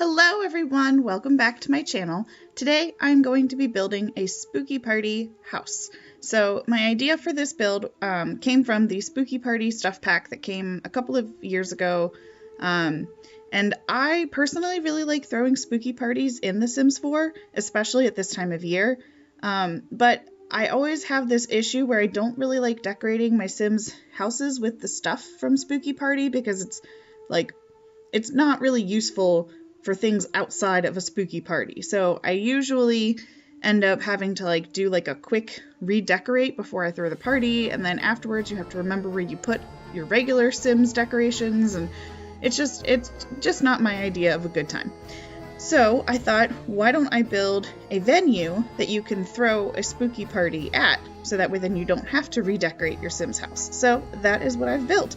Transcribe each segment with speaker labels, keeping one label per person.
Speaker 1: Hello everyone, welcome back to my channel. Today I'm going to be building a Spooky Party house. So my idea for this build came from the Spooky Party stuff pack that came a couple of years ago. And I personally really like throwing spooky parties in The Sims 4, especially at this time of year. But I always have this issue where I don't really like decorating my Sims houses with the stuff from Spooky Party because it's not really useful for things outside of a spooky party. So I usually end up having to do a quick redecorate before I throw the party, and then afterwards you have to remember where you put your regular Sims decorations, and it's just not my idea of a good time. So I thought, why don't I build a venue that you can throw a spooky party at, so that way then you don't have to redecorate your Sims house. So that is what I've built.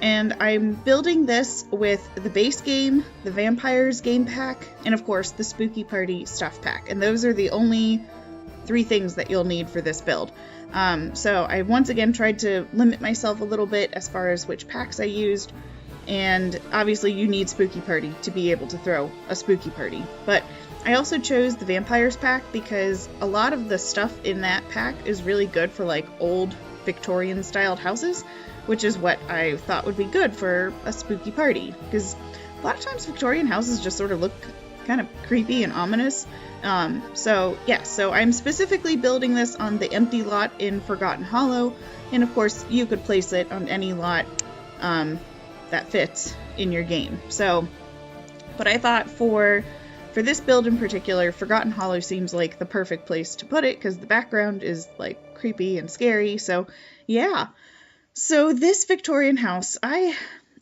Speaker 1: And I'm building this with the base game, the Vampires game pack, and of course the Spooky Party stuff pack. And those are the only 3 things that you'll need for this build. So I once again tried to limit myself a little bit as far as which packs I used. And obviously you need Spooky Party to be able to throw a spooky party. But I also chose the Vampires pack because a lot of the stuff in that pack is really good for old Victorian styled houses, which is what I thought would be good for a spooky party, because a lot of times Victorian houses just sort of look kind of creepy and ominous. So I'm specifically building this on the empty lot in Forgotten Hollow, and of course you could place it on any lot that fits in your game. So, but I thought for this build in particular, Forgotten Hollow seems like the perfect place to put it, because the background is creepy and scary. So yeah. So this Victorian house, I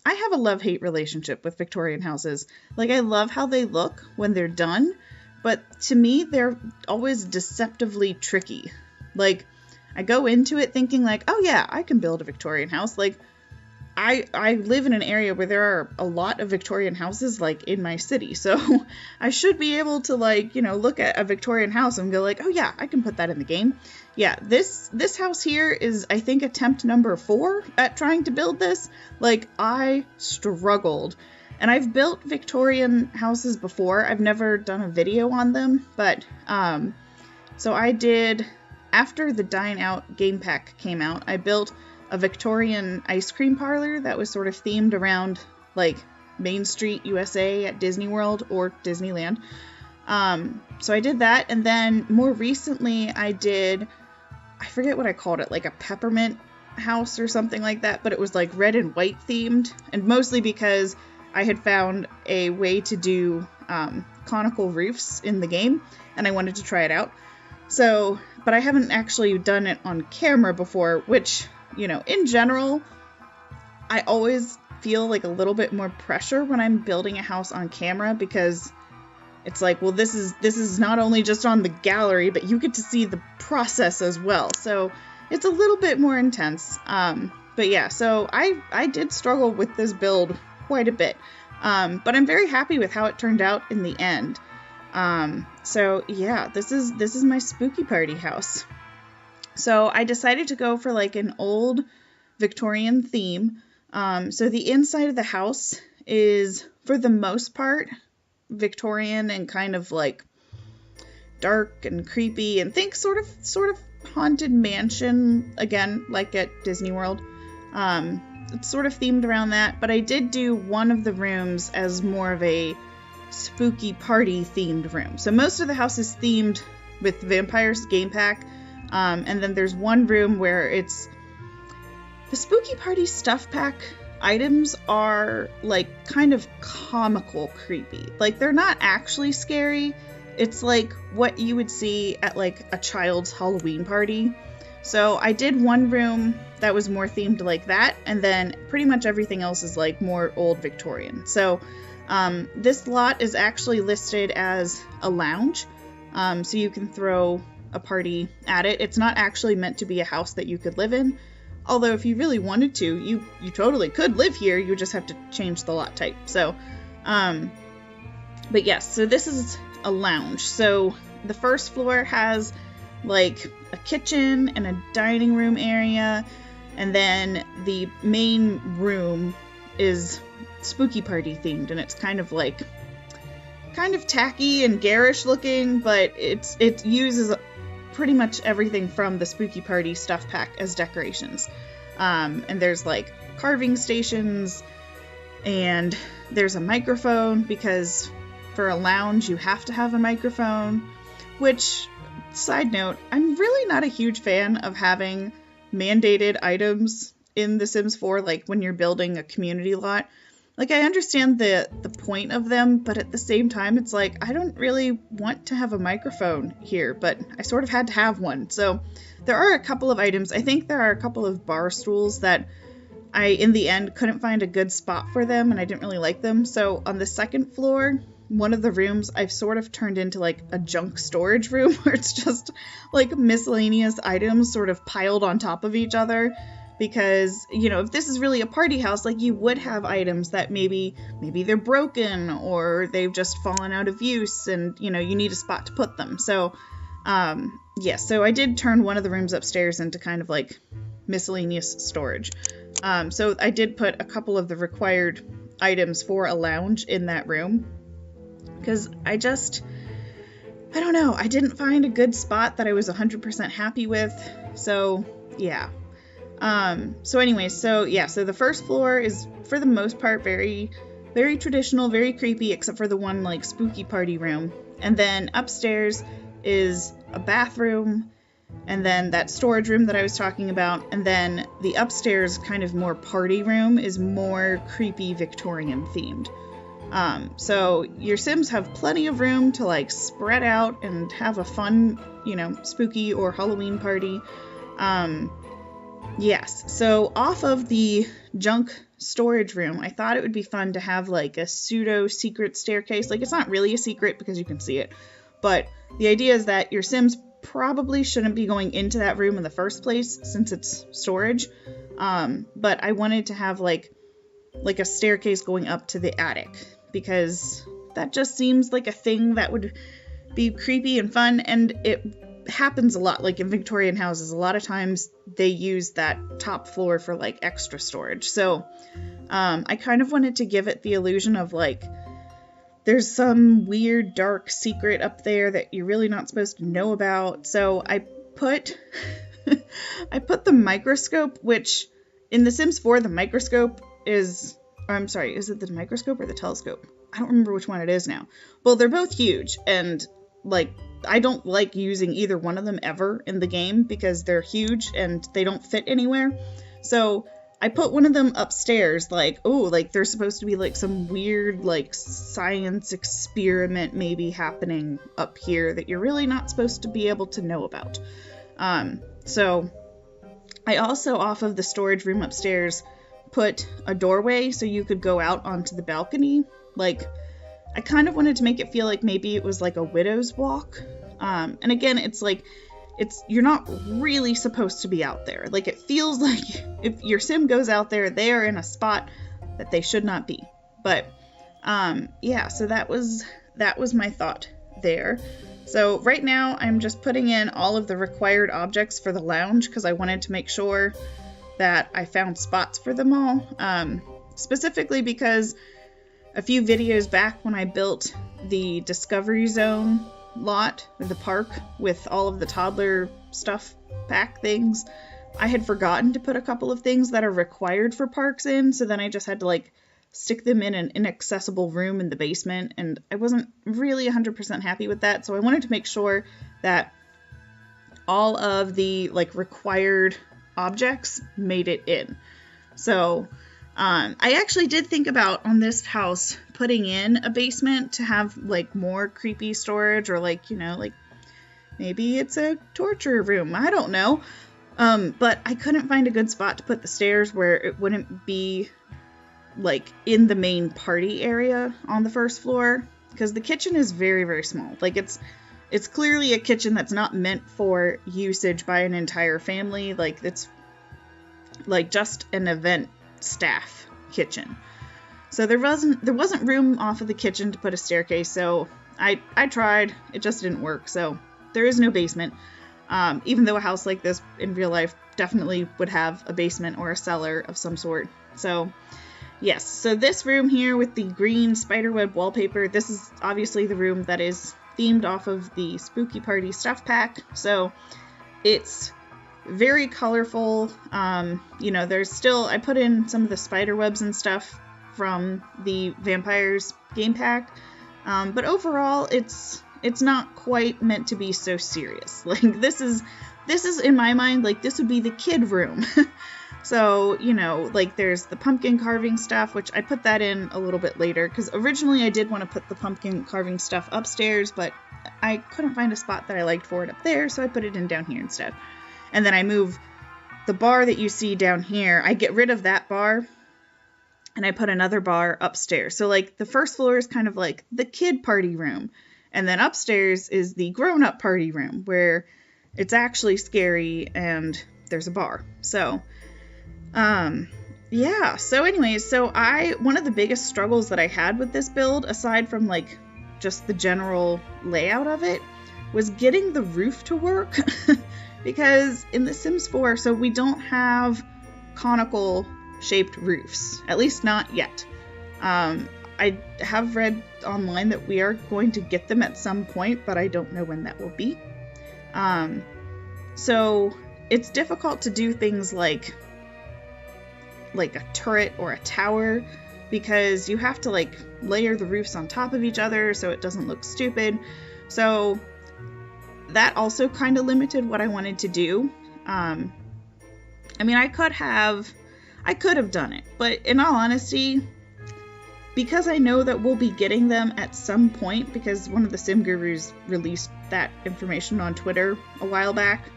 Speaker 1: have a love-hate relationship with Victorian houses. I love how they look when they're done, but to me, they're always deceptively tricky. I go into it thinking oh yeah, I can build a Victorian house. I live in an area where there are a lot of Victorian houses, in my city, so I should be able to, look at a Victorian house and go oh yeah, I can put that in the game. Yeah, this house here is, I think, attempt number 4 at trying to build this. I struggled. And I've built Victorian houses before. I've never done a video on them, but, so I did, after the Dine Out game pack came out, I built a Victorian ice cream parlor that was sort of themed around Main Street, USA at Disney World or Disneyland. So I did that, and then more recently I did, I forget what I called it, a peppermint house or something like that, but it was red and white themed, and mostly because I had found a way to do conical roofs in the game, and I wanted to try it out. So, but I haven't actually done it on camera before, which, in general, I always feel a little bit more pressure when I'm building a house on camera, because it's well, this is not only just on the gallery, but you get to see the process as well. So it's a little bit more intense. But yeah, so I did struggle with this build quite a bit. But I'm very happy with how it turned out in the end. So yeah, this is my Spooky Party house. So I decided to go for an old Victorian theme. So the inside of the house is, for the most part, Victorian and kind of dark and creepy, and think sort of haunted mansion, again, at Disney World. It's sort of themed around that, but I did do one of the rooms as more of a spooky party themed room. So most of the house is themed with Vampires game pack. And then there's one room where it's the Spooky Party stuff pack items are kind of comical creepy. They're not actually scary. It's what you would see at a child's Halloween party. So I did one room that was more themed like that, and then pretty much everything else is more old Victorian. So this lot is actually listed as a lounge, so you can throw a party at it. It's not actually meant to be a house that you could live in, although if you really wanted to, you totally could live here. You just have to change the lot type. So but yes, so this is a lounge. So the first floor has a kitchen and a dining room area, and then the main room is spooky party themed, and it's kind of tacky and garish looking, but it uses pretty much everything from the Spooky Party stuff pack as decorations. And there's like carving stations, and there's a microphone, because for a lounge you have to have a microphone, which, side note, I'm really not a huge fan of having mandated items in The Sims 4, like when you're building a community lot. Like, I understand the point of them, but at the same time, it's like, I don't really want to have a microphone here, but I sort of had to have one. So there are a couple of items. I think there are a couple of bar stools that I, in the end, couldn't find a good spot for them, and I didn't really like them. So on the second floor, one of the rooms I've sort of turned into like a junk storage room, where it's just like miscellaneous items sort of piled on top of each other. Because, you know, if this is really a party house, like, you would have items that maybe they're broken, or they've just fallen out of use, and, you know, you need a spot to put them. So, yeah, so I did turn one of the rooms upstairs into kind of like miscellaneous storage. So I did put a couple of the required items for a lounge in that room, because I don't know, I didn't find a good spot that I was 100% happy with. So, yeah. So the first floor is, for the most part, very, very traditional, very creepy, except for the one, like, spooky party room. And then upstairs is a bathroom, and then that storage room that I was talking about, and then the upstairs kind of more party room is more creepy Victorian themed. So your Sims have plenty of room to, like, spread out and have a fun, you know, spooky or Halloween party. Yes, so off of the junk storage room, I thought it would be fun to have like a pseudo secret staircase. Like, it's not really a secret because you can see it, but the idea is that your Sims probably shouldn't be going into that room in the first place since it's storage. But I wanted to have like a staircase going up to the attic, because that just seems like a thing that would be creepy and fun, and it happens a lot. Like in Victorian houses, a lot of times they use that top floor for like extra storage. So I kind of wanted to give it the illusion of like there's some weird dark secret up there that you're really not supposed to know about. So I put the microscope, which in The Sims 4 the microscope is, I'm sorry, is it the microscope or the telescope? I don't remember which one it is now. Well, they're both huge, and like I don't like using either one of them ever in the game because they're huge and they don't fit anywhere. So I put one of them upstairs, like, oh, like there's supposed to be like some weird like science experiment maybe happening up here that you're really not supposed to be able to know about. So I also, off of the storage room upstairs, put a doorway so you could go out onto the balcony. Like, I kind of wanted to make it feel like maybe it was like a widow's walk. And again, it's like, you're not really supposed to be out there. Like, it feels like if your Sim goes out there, they are in a spot that they should not be. But, yeah, so that was my thought there. So right now I'm just putting in all of the required objects for the lounge because I wanted to make sure that I found spots for them all. Specifically because a few videos back when I built the Discovery Zone lot, or the park, with all of the toddler stuff pack things, I had forgotten to put a couple of things that are required for parks in, so then I just had to like stick them in an inaccessible room in the basement, and I wasn't really 100% happy with that, so I wanted to make sure that all of the like required objects made it in. So I actually did think about, on this house, putting in a basement to have like more creepy storage, or like, you know, like maybe it's a torture room, I don't know. But I couldn't find a good spot to put the stairs where it wouldn't be like in the main party area on the first floor, because the kitchen is very, very small. Like, it's clearly a kitchen that's not meant for usage by an entire family. Like, it's like just an event staff kitchen. So there wasn't room off of the kitchen to put a staircase, so I tried, it just didn't work. So there is no basement, even though a house like this in real life definitely would have a basement or a cellar of some sort. So yes, so this room here with the green spiderweb wallpaper, this is obviously the room that is themed off of the Spooky Party stuff pack. So it's very colorful. There's still, I put in some of the spider webs and stuff from the Vampires game pack. But overall, it's not quite meant to be so serious. Like, this is in my mind, like, this would be the kid room. So, like, there's the pumpkin carving stuff, which I put that in a little bit later, because originally I did want to put the pumpkin carving stuff upstairs, but I couldn't find a spot that I liked for it up there, so I put it in down here instead. And then I move the bar that you see down here, I get rid of that bar, and I put another bar upstairs. So, like, the first floor is kind of like the kid party room, and then upstairs is the grown-up party room, where it's actually scary and there's a bar. So, yeah. So anyways, one of the biggest struggles that I had with this build, aside from, like, just the general layout of it, was getting the roof to work. Because in The Sims 4, so we don't have conical shaped roofs, at least not yet. I have read online that we are going to get them at some point, but I don't know when that will be. So it's difficult to do things like a turret or a tower, because you have to, like, layer the roofs on top of each other so it doesn't look stupid. So that also kind of limited what I wanted to do. I mean, I could have done it, but in all honesty, because I know that we'll be getting them at some point, because one of the Sim Gurus released that information on Twitter a while back,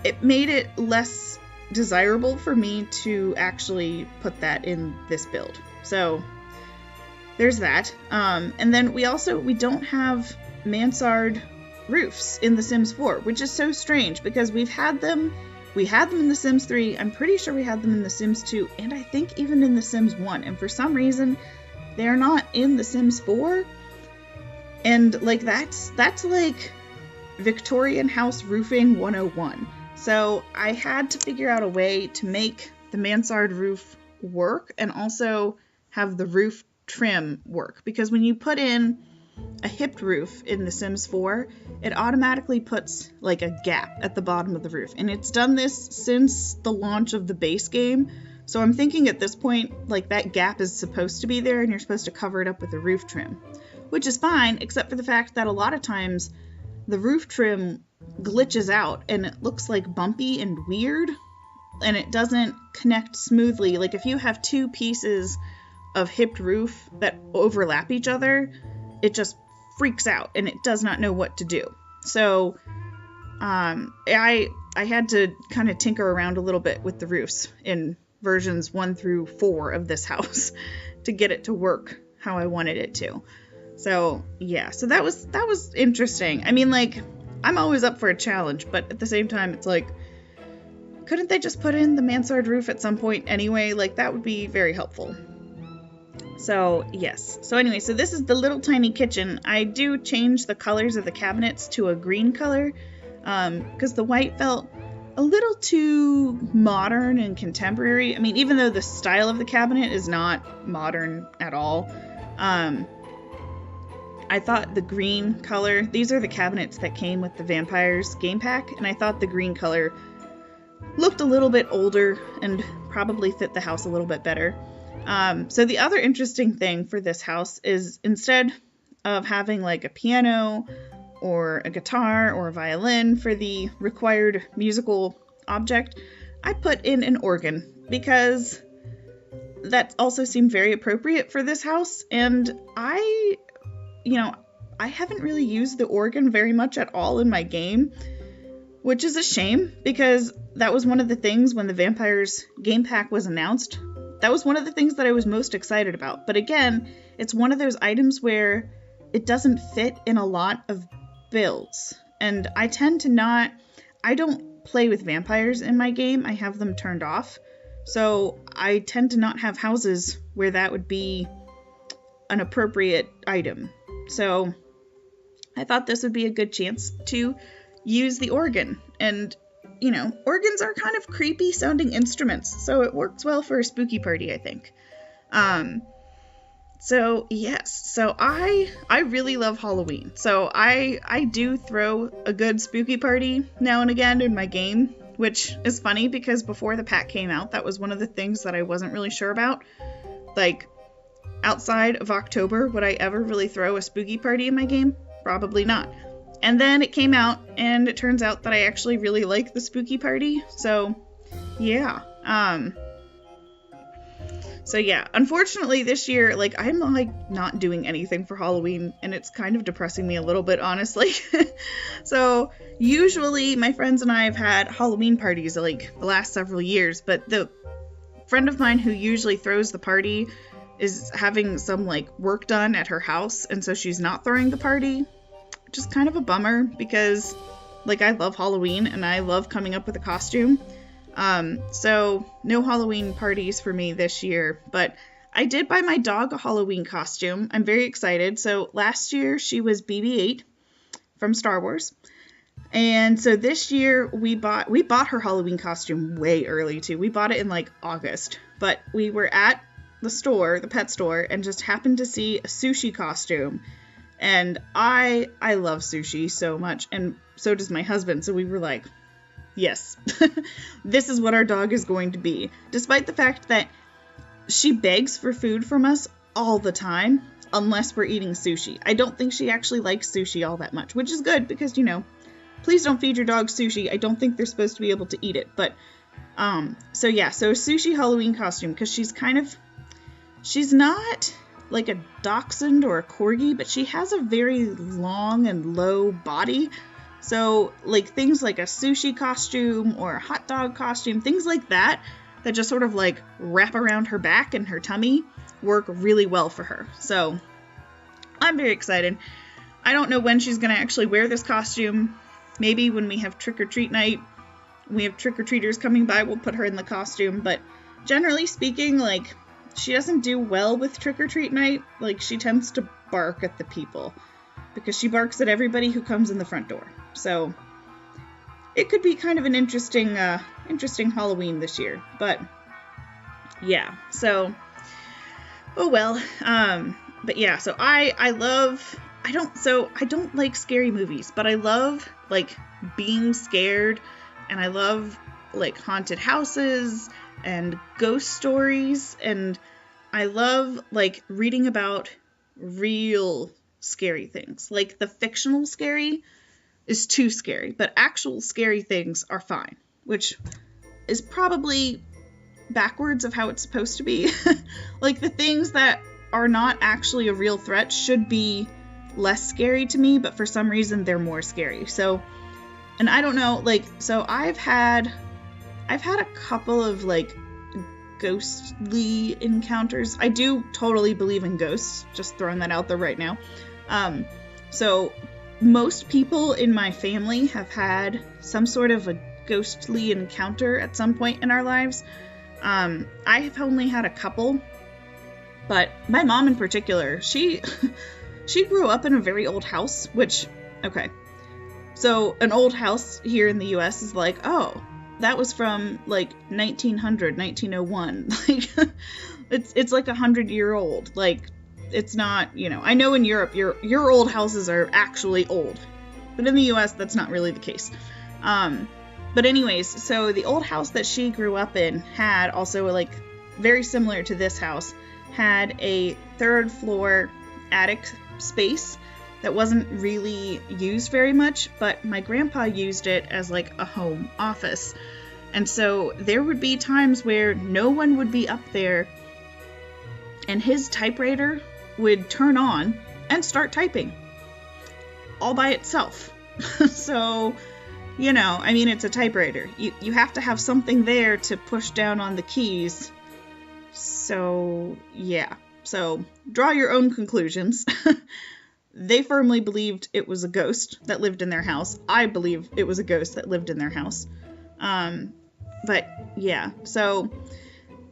Speaker 1: it made it less desirable for me to actually put that in this build. So there's that. And then we don't have mansard roofs in The Sims 4, which is so strange, because we had them in The Sims 3, I'm pretty sure we had them in The Sims 2, and I think even in The Sims 1, and for some reason they're not in The Sims 4. And, like, that's like Victorian house roofing 101. So I had to figure out a way to make the mansard roof work and also have the roof trim work, because when you put in a hipped roof in The Sims 4, it automatically puts, like, a gap at the bottom of the roof, and it's done this since the launch of the base game. So I'm thinking at this point, like, that gap is supposed to be there and you're supposed to cover it up with a roof trim, which is fine, except for the fact that a lot of times the roof trim glitches out and it looks, like, bumpy and weird, and it doesn't connect smoothly. Like, if you have two pieces of hipped roof that overlap each other, it just freaks out and it does not know what to do. So I had to kind of tinker around a little bit with the roofs in versions 1 through 4 of this house to get it to work how I wanted it to. So yeah, so that was interesting. I mean, like, I'm always up for a challenge, but at the same time, it's like, couldn't they just put in the mansard roof at some point anyway? Like, that would be very helpful. So yes. So anyway, so this is the little tiny kitchen. I do change the colors of the cabinets to a green color, because the white felt a little too modern and contemporary. I mean, even though the style of the cabinet is not modern at all, I thought the green color, these are the cabinets that came with the Vampires game pack, and I thought the green color looked a little bit older and probably fit the house a little bit better. So the other interesting thing for this house is, instead of having, like, a piano or a guitar or a violin for the required musical object, I put in an organ, because that also seemed very appropriate for this house. And I haven't really used the organ very much at all in my game, which is a shame, because that was one of the things when the Vampires game pack was announced. That was one of the things that I was most excited about. But again, it's one of those items where it doesn't fit in a lot of builds. And I don't play with vampires in my game. I have them turned off. So I tend to not have houses where that would be an appropriate item. So I thought this would be a good chance to use the organ. And you know, organs are kind of creepy sounding instruments, so it works well for a spooky party, I think. So yes, so I really love Halloween. So I do throw a good spooky party now and again in my game, which is funny because before the pack came out, that was one of the things that I wasn't really sure about. Like, outside of October, would I ever really throw a spooky party in my game? Probably not. And then it came out, and it turns out that I actually really like the spooky party. So yeah. So yeah, unfortunately this year, like, I'm like not doing anything for Halloween, and it's kind of depressing me a little bit, honestly. So usually my friends and I have had Halloween parties like the last several years, but the friend of mine who usually throws the party is having some like work done at her house, and so she's not throwing the party, which is kind of a bummer because like I love Halloween and I love coming up with a costume. So no Halloween parties for me this year, but I did buy my dog a Halloween costume. I'm very excited. So last year she was BB-8 from Star Wars. And so this year we bought her Halloween costume way early too. We bought it in like August, but we were at the store, the pet store, and just happened to see a sushi costume. And I love sushi so much, and so does my husband. So we were like, yes, this is what our dog is going to be. Despite the fact that she begs for food from us all the time, unless we're eating sushi. I don't think she actually likes sushi all that much, which is good because, you know, please don't feed your dog sushi. I don't think they're supposed to be able to eat it. But, so yeah, so a sushi Halloween costume, because she's not like a dachshund or a corgi, but she has a very long and low body. So, like, things like a sushi costume or a hot dog costume, things like that just sort of, like, wrap around her back and her tummy work really well for her. So, I'm very excited. I don't know when she's going to actually wear this costume. Maybe when we have trick-or-treat night, we have trick-or-treaters coming by, we'll put her in the costume. But generally speaking, like, she doesn't do well with trick-or-treat night. Like, she tends to bark at the people because she barks at everybody who comes in the front door. So it could be kind of an interesting Halloween this year, but yeah, so, oh well, but yeah, so I don't like scary movies, but I love, like, being scared, and I love, like, haunted houses, and ghost stories, and I love, like, reading about real scary things. Like, the fictional scary is too scary, but actual scary things are fine, which is probably backwards of how it's supposed to be. Like, the things that are not actually a real threat should be less scary to me, but for some reason they're more scary. So, and I don't know, like, so I've had a couple of, like, ghostly encounters. I do totally believe in ghosts, just throwing that out there right now. So most people in my family have had some sort of a ghostly encounter at some point in our lives. I have only had a couple, but my mom in particular, she grew up in a very old house, which, okay, so an old house here in the US is like, oh, that was from like 1900, 1901. Like, it's like 100-year-old. Like, it's not, you know, I know in Europe your old houses are actually old, but in the US that's not really the case. But anyways, so the old house that she grew up in had also, like, very similar to this house, had a 3rd floor attic space that wasn't really used very much, but my grandpa used it as like a home office. And so there would be times where no one would be up there and his typewriter would turn on and start typing all by itself. So, you know, I mean, it's a typewriter. You have to have something there to push down on the keys. So, yeah. So, draw your own conclusions. They firmly believed it was a ghost that lived in their house. I believe it was a ghost that lived in their house. But, yeah. So,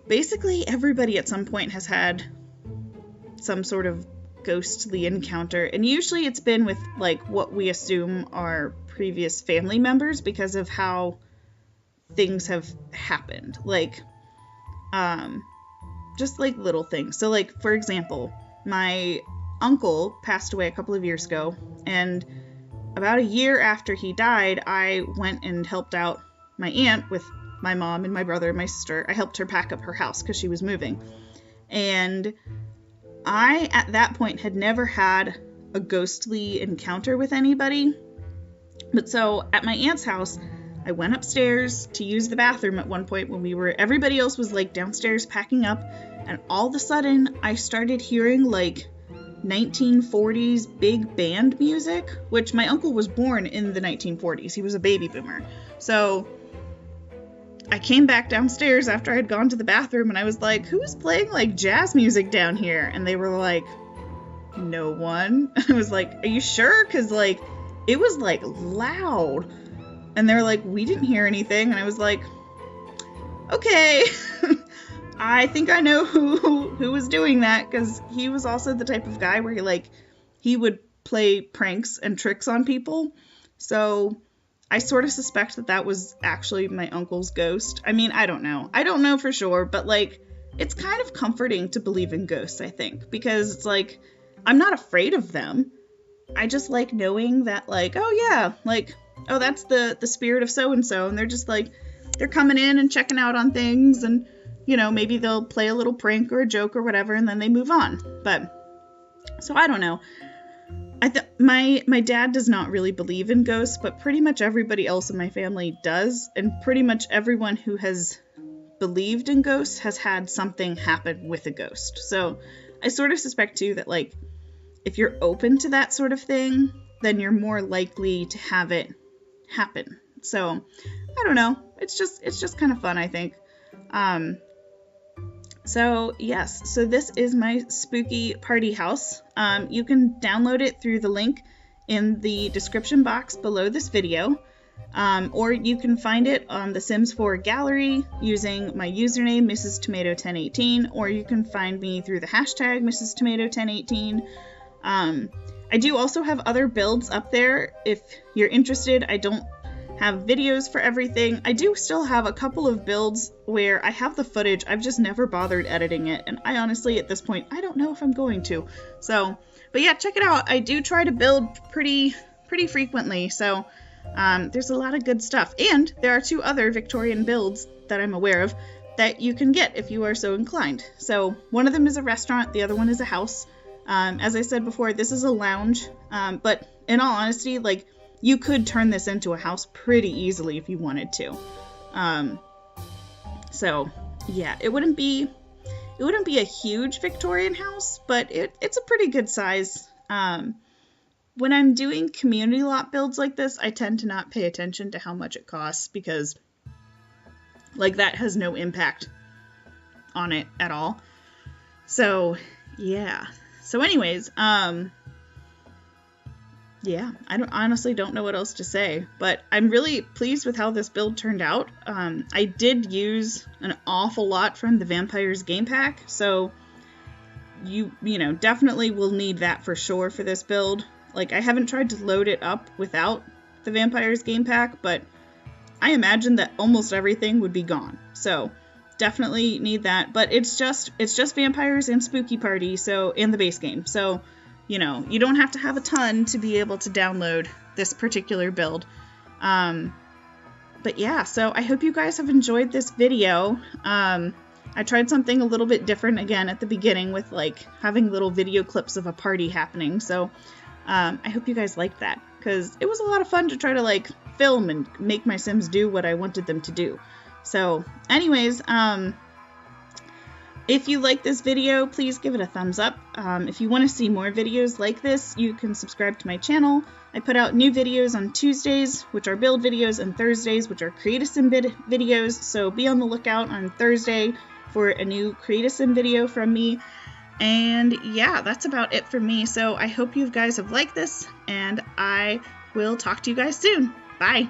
Speaker 1: basically everybody at some point has had some sort of ghostly encounter. And usually it's been with, like, what we assume are previous family members because of how things have happened, like just like little things. So like, for example, my uncle passed away a couple of years ago, and about a year after he died, I went and helped out my aunt with my mom and my brother and my sister. I helped her pack up her house because she was moving. And I, at that point, had never had a ghostly encounter with anybody. But so at my aunt's house, I went upstairs to use the bathroom at one point when everybody else was like downstairs packing up. And all of a sudden, I started hearing like 1940s big band music, which my uncle was born in the 1940s. He was a baby boomer. So I came back downstairs after I had gone to the bathroom and I was like, who's playing like jazz music down here? And they were like, no one. I was like, are you sure? Because like it was like loud. And they're like, we didn't hear anything. And I was like, okay. I think I know who was doing that, because he was also the type of guy where he would play pranks and tricks on people. So I sort of suspect that was actually my uncle's ghost. I mean, I don't know. I don't know for sure, but like it's kind of comforting to believe in ghosts, I think, because it's like I'm not afraid of them. I just like knowing that like, oh yeah, like, oh, that's the spirit of so and so, and they're just like they're coming in and checking out on things, and you know, maybe they'll play a little prank or a joke or whatever, and then they move on. But, so I don't know. My dad does not really believe in ghosts, but pretty much everybody else in my family does. And pretty much everyone who has believed in ghosts has had something happen with a ghost. So I sort of suspect too that like, if you're open to that sort of thing, then you're more likely to have it happen. So I don't know. It's just kind of fun, I think. So yes, so this is my spooky party house. You can download it through the link in the description box below this video, or you can find it on the Sims 4 gallery using my username Mrs. Tomato 1018, or you can find me through the hashtag Mrs. Tomato 1018. I do also have other builds up there if you're interested. I don't have videos for everything. I do still have a couple of builds where I have the footage, I've just never bothered editing it, and I honestly at this point I don't know if I'm going to. So, but yeah, check it out. I do try to build pretty frequently, so there's a lot of good stuff. And there are 2 other Victorian builds that I'm aware of that you can get if you are so inclined. So one of them is a restaurant, the other one is a house. As I said before, this is a lounge, but in all honesty, like, you could turn this into a house pretty easily if you wanted to. So yeah, it wouldn't be a huge Victorian house, but it's a pretty good size. When I'm doing community lot builds like this, I tend to not pay attention to how much it costs, because like that has no impact on it at all. So yeah. So anyways, yeah, I honestly don't know what else to say, but I'm really pleased with how this build turned out. I did use an awful lot from the Vampires game pack, so you know, definitely will need that for sure for this build. Like, I haven't tried to load it up without the Vampires game pack, but I imagine that almost everything would be gone. So definitely need that, but it's just Vampires and Spooky Party, so, and the base game. So, you know, you don't have to have a ton to be able to download this particular build. But yeah, so I hope you guys have enjoyed this video. I tried something a little bit different again at the beginning with like having little video clips of a party happening. So I hope you guys liked that, because it was a lot of fun to try to like film and make my Sims do what I wanted them to do. So anyways, if you like this video, please give it a thumbs up. If you want to see more videos like this, you can subscribe to my channel. I put out new videos on Tuesdays, which are build videos, and Thursdays, which are Create a Sim videos. So be on the lookout on Thursday for a new Create a Sim video from me. And yeah, that's about it for me. So I hope you guys have liked this, and I will talk to you guys soon. Bye!